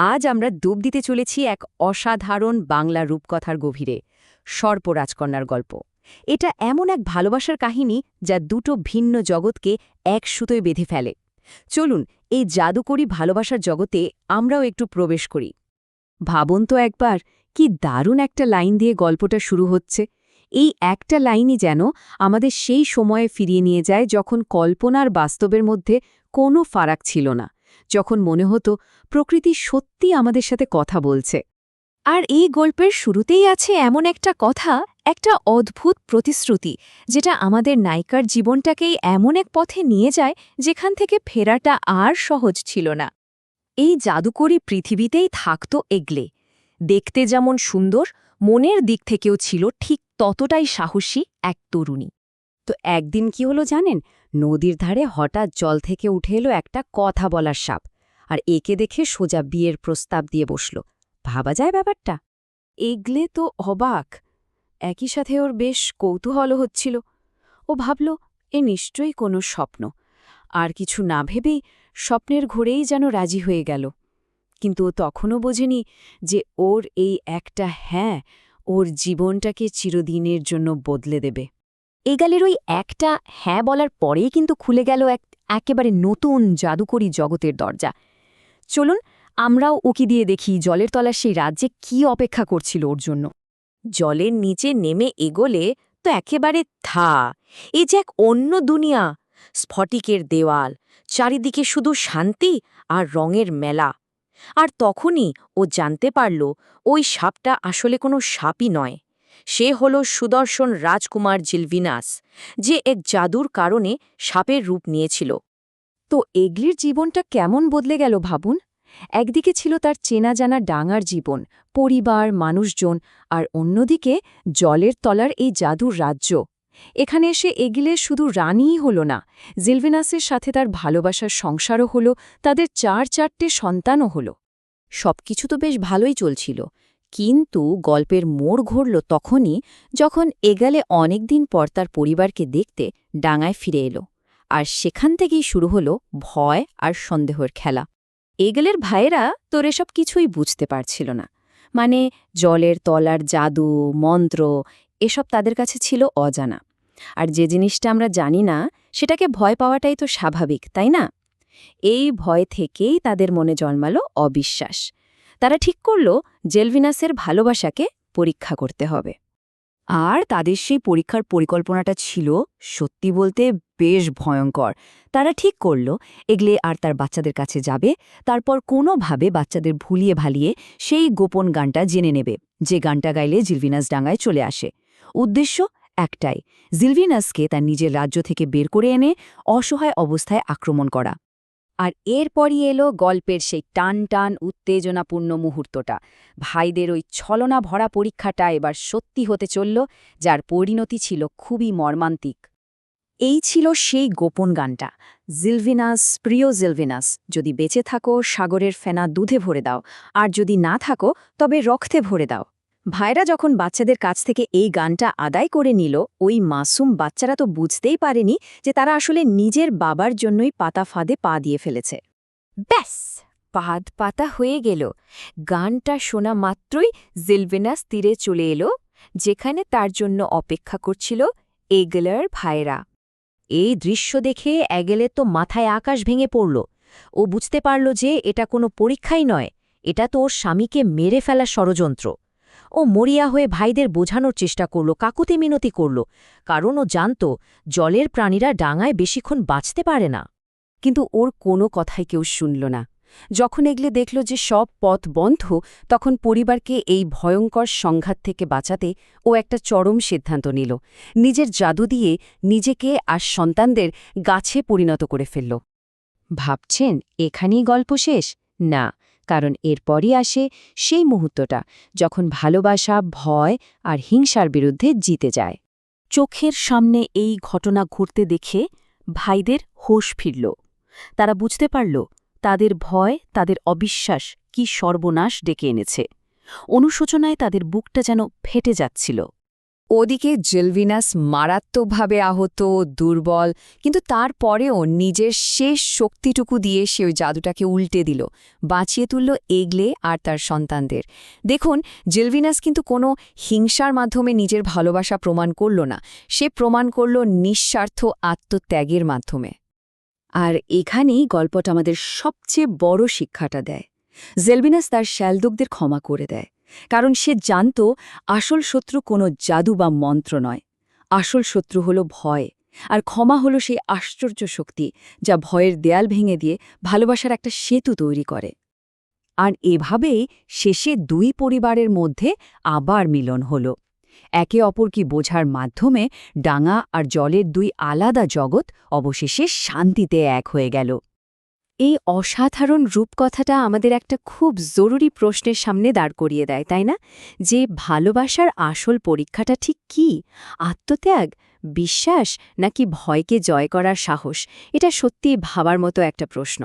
আজ আমরা ডুব দিতে চলেছি এক অসাধারণ বাংলা রূপকথার গভীরে, সর্প রাজকন্যার গল্প। এটা এমন এক ভালোবাসার কাহিনী যা দুটো ভিন্ন জগৎকে এক সুতোয় বেঁধে ফেলে। চলুন এই জাদুকরী ভালোবাসার জগতে আমরাও একটু প্রবেশ করি। ভাবুন তো একবার, কি দারুণ একটা লাইন দিয়ে গল্পটা শুরু হচ্ছে। এই একটা লাইনই যেন আমাদের সেই সময়ে ফিরিয়ে নিয়ে যায় যখন কল্পনার বাস্তবের মধ্যে কোনো ফারাক ছিল না, যখন মনে হতো প্রকৃতি সত্যি আমাদের সাথে কথা বলছে। আর এই গল্পের শুরুতেই আছে এমন একটা কথা, একটা অদ্ভুত প্রতিশ্রুতি, যেটা আমাদের নায়িকার জীবনটাকেই এমন এক পথে নিয়ে যায় যেখান থেকে ফেরাটা আর সহজ ছিল না। এই জাদুকরী পৃথিবীতেই থাকত এগলে। দেখতে যেমন সুন্দর, মনের দিক থেকেও ছিল ঠিক ততটাই সাহসী এক তরুণী। তো একদিন কি হলো জানেন, নদীর ধারে হঠাৎ জল থেকে উঠে এলো একটা কথা বলার সাপ, আর একে দেখে সোজা বিয়ের প্রস্তাব দিয়ে বসল। ভাবা যায় ব্যাপারটা? এগলে তো অবাক, একই সাথে ওর বেশ কৌতূহলও হচ্ছিল। ও ভাবল এ নিশ্চয়ই কোনো স্বপ্ন, আর কিছু না ভেবেই স্বপ্নের ঘোরেই যেন রাজি হয়ে গেল। কিন্তু ও তখনও বোঝেনি যে ওর এই একটা হ্যাঁ ওর জীবনটাকে চিরদিনের জন্য বদলে দেবে। এগালের ওই একটা হ্যাঁ বলার পরেই কিন্তু খুলে গেল একেবারে নতুন জাদুকরী জগতের দরজা। চলুন আমরাও উকি দিয়ে দেখি জলের তলার সেই রাজ্যে কি অপেক্ষা করছিল ওর জন্য। জলের নিচে নেমে এগোলে তো একেবারে এ যে এক অন্য দুনিয়া। স্ফটিকের দেওয়াল, চারিদিকে শুধু শান্তি আর রঙের মেলা। আর তখনই ও জানতে পারল ওই সাপটা আসলে কোনো সাপই নয়, সে হল সুদর্শন রাজকুমার জিলভিনাস, যে এক জাদুর কারণে সাপের রূপ নিয়েছিল। তো এগলির জীবনটা কেমন বদলে গেল ভাবুন। একদিকে ছিল তার চেনা জানা ডাঙার জীবন, পরিবার, মানুষজন, আর অন্যদিকে জলের তলার এই জাদুর রাজ্য। এখানে এসে এগিলে শুধু রানীই হল না, জিলভিনাসের সাথে তার ভালোবাসার সংসারও হল, তাদের চারটে সন্তানও হল। সবকিছু তো বেশ ভালোই চলছিল, কিন্তু গল্পের মোড় ঘুরল তখনই যখন এগালে অনেকদিন পর তার পরিবারকে দেখতে ডাঙায় ফিরে এলো। আর সেখান থেকেই শুরু হলো ভয় আর সন্দেহের খেলা। এগলের ভাইয়েরা তোর এসব কিছুই বুঝতে পারছিল না। মানে জলের তলার জাদু, মন্ত্র, এসব তাদের কাছে ছিল অজানা। আর যে জিনিসটা আমরা জানি না সেটাকে ভয় পাওয়াটাই তো স্বাভাবিক, তাই না? এই ভয় থেকেই তাদের মনে জন্মালো অবিশ্বাস। তারা ঠিক করল জেলভিনাসের ভালোবাসাকে পরীক্ষা করতে হবে। আর তাদের সেই পরীক্ষার পরিকল্পনাটা ছিল সত্যি বলতে বেশ ভয়ঙ্কর। তারা ঠিক করল এগলে আর তার বাচ্চাদের কাছে যাবে, তারপর কোনোভাবে বাচ্চাদের ভুলিয়ে ভালিয়ে সেই গোপন গানটা জেনে নেবে, যে গানটা গাইলে জিলভিনাস ডাঙায় চলে আসে। উদ্দেশ্য একটাই, জিলভিনাসকে তার নিজের রাজ্য থেকে বের করে এনে অসহায় অবস্থায় আক্রমণ করা। আর এরপরই এলো গল্পের সেই টান টান উত্তেজনাপূর্ণ মুহূর্তটা। ভাইদের ওই ছলনা ভরা পরীক্ষাটা এবার সত্যি হতে চলল, যার পরিণতি ছিল খুবই মর্মান্তিক। এই ছিল সেই গোপন গানটা, জিলভিনাস, প্রিয় জিলভিনাস, যদি বেঁচে থাকো সাগরের ফেনা দুধে ভরে দাও, আর যদি না থাকো তবে রক্তে ভরে দাও। ভাইরা যখন বাচ্চাদের কাছ থেকে এই গানটা আদায় করে নিল, ওই মাসুম বাচ্চারা তো বুঝতেই পারেনি যে তারা আসলে নিজের বাবার জন্যই পাতা ফাঁদে পা দিয়ে ফেলেছে। ব্যাস, পাদ পাতা হয়ে গেল। গানটা শোনা মাত্রই জিলভিনাস তীরে চলে এলো, যেখানে তার জন্য অপেক্ষা করছিল এগলের ভাইরা। এই দৃশ্য দেখে এগলে তো মাথায় আকাশ ভেঙে পড়ল। ও বুঝতে পারল যে এটা কোনো পরীক্ষাই নয়, এটা তো ওর স্বামীকে মেরে ফেলার ষড়যন্ত্র। ও মরিয়া হয়ে ভাইদের বোঝানোর চেষ্টা করল, কাকুতি মিনতি করল, কারণ ও জানত জলের প্রাণীরা ডাঙায় বেশিক্ষণ বাঁচতে পারে না। কিন্তু ওর কোনো কথাই কেউ শুনল না। যখন এগলে দেখল যে সব পথ বন্ধ, তখন পরিবারকে এই ভয়ঙ্কর সংঘাত থেকে বাঁচাতে ও একটা চরম সিদ্ধান্ত নিল। নিজের জাদু দিয়ে নিজেকে আর সন্তানদের গাছে পরিণত করে ফেলল। ভাবছেন এখানেই গল্প শেষ? না, কারণ এরপরই আসে সেই মুহূর্তটা যখন ভালোবাসা ভয় আর হিংসার বিরুদ্ধে জিতে যায়। চোখের সামনে এই ঘটনা ঘটতে দেখে ভাইদের হোশ ফিরল। তারা বুঝতে পারল তাদের ভয়, তাদের অবিশ্বাস কি সর্বনাশ ডেকে এনেছে। অনুশোচনায় তাদের বুকটা যেন ফেটে যাচ্ছিল। ওদিকে জেলভিনাস মারাত্মকভাবে আহত, দুর্বল, কিন্তু তারপরেও নিজের শেষ শক্তিটুকু দিয়ে সে ওই জাদুটাকে উল্টে দিল, বাঁচিয়ে তুলল এগলে আর তার সন্তানদের। দেখুন, জেলভিনাস কিন্তু কোনো হিংসার মাধ্যমে নিজের ভালোবাসা প্রমাণ করল না, সে প্রমাণ করল নিঃস্বার্থ আত্মত্যাগের মাধ্যমে। আর এখানেই গল্পটা আমাদের সবচেয়ে বড় শিক্ষাটা দেয়। জেলভিনাস তার শ্যালদুকদের ক্ষমা করে দেয়, কারণ সে জানত আসল শত্রু কোনো জাদু বা মন্ত্র নয়, আসল শত্রু হলো ভয়, আর ক্ষমা হলো সেই আশ্চর্য শক্তি যা ভয়ের দেয়াল ভেঙে দিয়ে ভালোবাসার একটা সেতু তৈরি করে। আর এভাবেই শেষে দুই পরিবারের মধ্যে আবার মিলন হল, একে অপরকে বোঝার মাধ্যমে ডাঙা আর জলের দুই আলাদা জগৎ অবশেষে শান্তিতে এক হয়ে গেল। এই অসাধারণ রূপকথাটা আমাদের একটা খুব জরুরি প্রশ্নের সামনে দাঁড় করিয়ে দেয়, তাই না? যে ভালোবাসার আসল পরীক্ষাটা ঠিক কী? আত্মত্যাগ, বিশ্বাস, নাকি ভয়কে জয় করার সাহস? এটা সত্যিই ভাবার মতো একটা প্রশ্ন।